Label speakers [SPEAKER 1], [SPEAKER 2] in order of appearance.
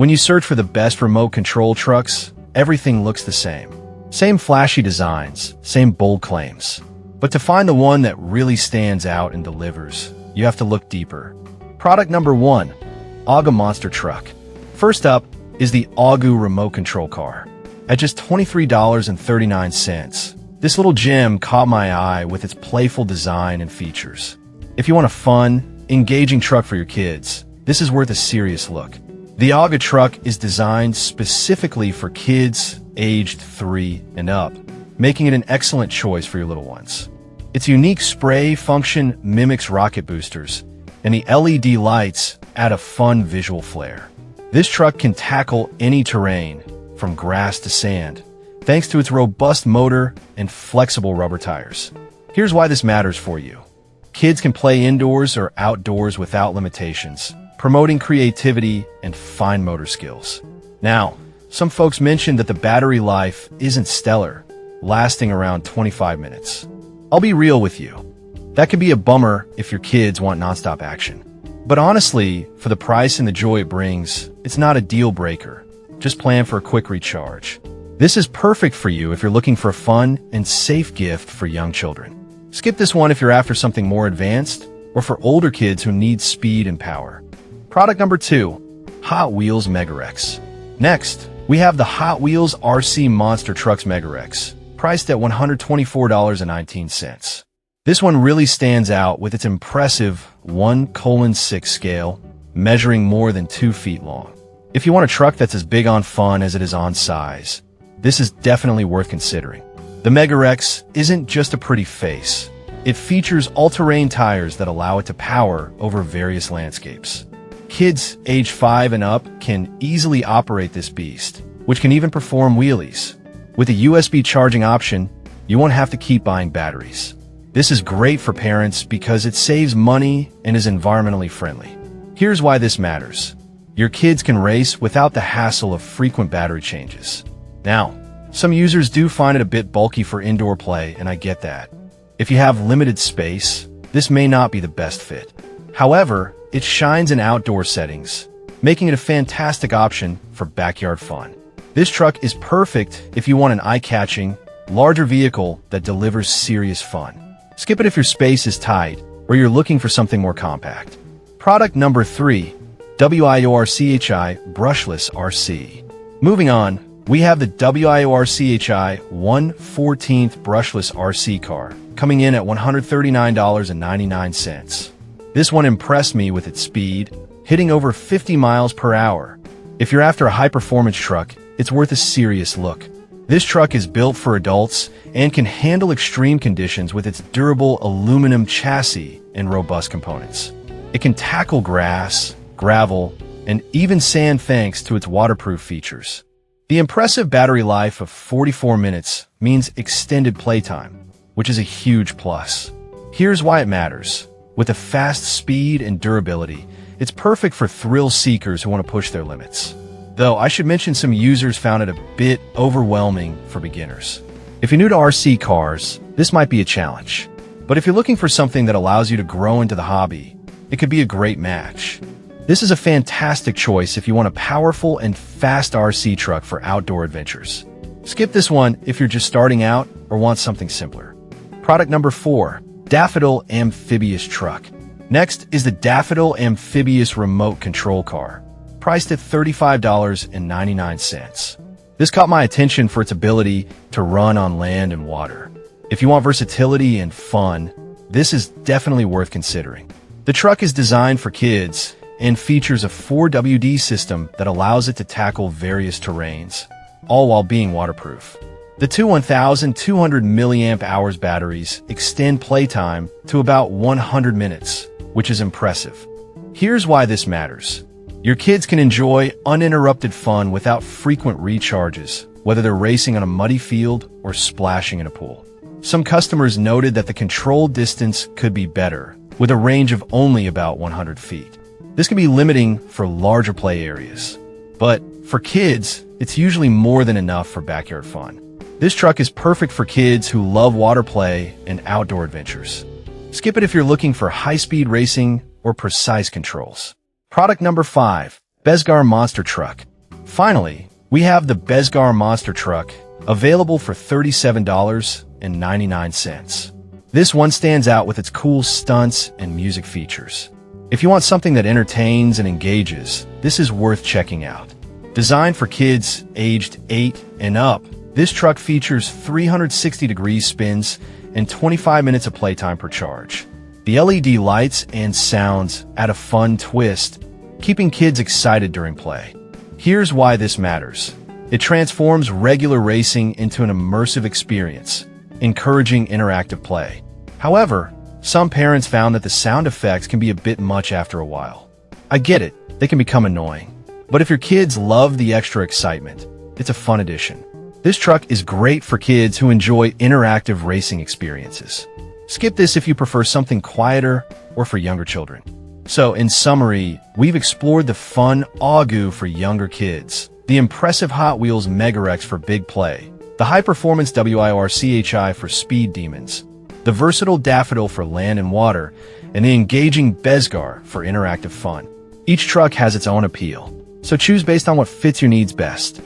[SPEAKER 1] When you search for the best remote control trucks, everything looks the same. Same flashy designs, same bold claims. But to find the one that really stands out and delivers, you have to look deeper. Product number 1, AGA Monster Truck. First up is the AGA remote control car. At just $23.39, this little gem caught my eye with its playful design and features. If you want a fun, engaging truck for your kids, this is worth a serious look. The AGA truck is designed specifically for kids aged 3 and up, making it an excellent choice for your little ones. Its unique spray function mimics rocket boosters, and the LED lights add a fun visual flair. This truck can tackle any terrain, from grass to sand, thanks to its robust motor and flexible rubber tires. Here's why this matters for you. Kids can play indoors or outdoors without limitations, promoting creativity and fine motor skills. Now, some folks mentioned that the battery life isn't stellar, lasting around 25 minutes. I'll be real with you. That could be a bummer if your kids want nonstop action. But honestly, for the price and the joy it brings, it's not a deal breaker. Just plan for a quick recharge. This is perfect for you if you're looking for a fun and safe gift for young children. Skip this one if you're after something more advanced or for older kids who need speed and power. Product number 2, Hot Wheels Megarex. Next, we have the Hot Wheels RC Monster Trucks Megarex, priced at $124.19. This one really stands out with its impressive 1:6 scale, measuring more than 2 feet long. If you want a truck that's as big on fun as it is on size, this is definitely worth considering. The Megarex isn't just a pretty face. It features all-terrain tires that allow it to power over various landscapes. Kids age 5 and up can easily operate this beast, which can even perform wheelies. With a USB charging option, you won't have to keep buying batteries. This is great for parents because it saves money and is environmentally friendly. Here's why this matters. Your kids can race without the hassle of frequent battery changes. Now, some users do find it a bit bulky for indoor play, and I get that. If you have limited space, this may not be the best fit. However, it shines in outdoor settings, making it a fantastic option for backyard fun. This truck is perfect if you want an eye-catching, larger vehicle that delivers serious fun. Skip it if your space is tight or you're looking for something more compact. Product number 3, WIORCHI Brushless RC. Moving on, we have the WIORCHI 1/14 Brushless RC car, coming in at $139.99. This one impressed me with its speed, hitting over 50 miles per hour. If you're after a high-performance truck, it's worth a serious look. This truck is built for adults and can handle extreme conditions with its durable aluminum chassis and robust components. It can tackle grass, gravel, and even sand thanks to its waterproof features. The impressive battery life of 44 minutes means extended playtime, which is a huge plus. Here's why it matters. With a fast speed and durability, it's perfect for thrill seekers who want to push their limits. Though I should mention some users found it a bit overwhelming for beginners. If you're new to RC cars, this might be a challenge. But if you're looking for something that allows you to grow into the hobby, it could be a great match. This is a fantastic choice if you want a powerful and fast RC truck for outdoor adventures. Skip this one if you're just starting out or want something simpler. Product number 4, Daffodil Amphibious Truck. Next is the Daffodil Amphibious Remote Control Car, priced at $35.99. This caught my attention for its ability to run on land and water. If you want versatility and fun, this is definitely worth considering. The truck is designed for kids and features a 4WD system that allows it to tackle various terrains, all while being waterproof. The two 1,200 mAh batteries extend playtime to about 100 minutes, which is impressive. Here's why this matters. Your kids can enjoy uninterrupted fun without frequent recharges, whether they're racing on a muddy field or splashing in a pool. Some customers noted that the control distance could be better, with a range of only about 100 feet. This can be limiting for larger play areas. But for kids, it's usually more than enough for backyard fun. This truck is perfect for kids who love water play and outdoor adventures. Skip it if you're looking for high-speed racing or precise controls. Product number 5, Besgar Monster Truck. Finally, we have the Bezgar Monster Truck, available for $37.99. This one stands out with its cool stunts and music features. If you want something that entertains and engages, this is worth checking out. Designed for kids aged 8 and up, this truck features 360-degree spins and 25 minutes of playtime per charge. The LED lights and sounds add a fun twist, keeping kids excited during play. Here's why this matters. It transforms regular racing into an immersive experience, encouraging interactive play. However, some parents found that the sound effects can be a bit much after a while. I get it, they can become annoying. But if your kids love the extra excitement, it's a fun addition. This truck is great for kids who enjoy interactive racing experiences. Skip this if you prefer something quieter or for younger children. So, in summary, we've explored the fun Augu for younger kids, the impressive Hot Wheels Megarex for big play, the high-performance WIRCHI for speed demons, the versatile Daffodil for land and water, and the engaging Bezgar for interactive fun. Each truck has its own appeal, so choose based on what fits your needs best.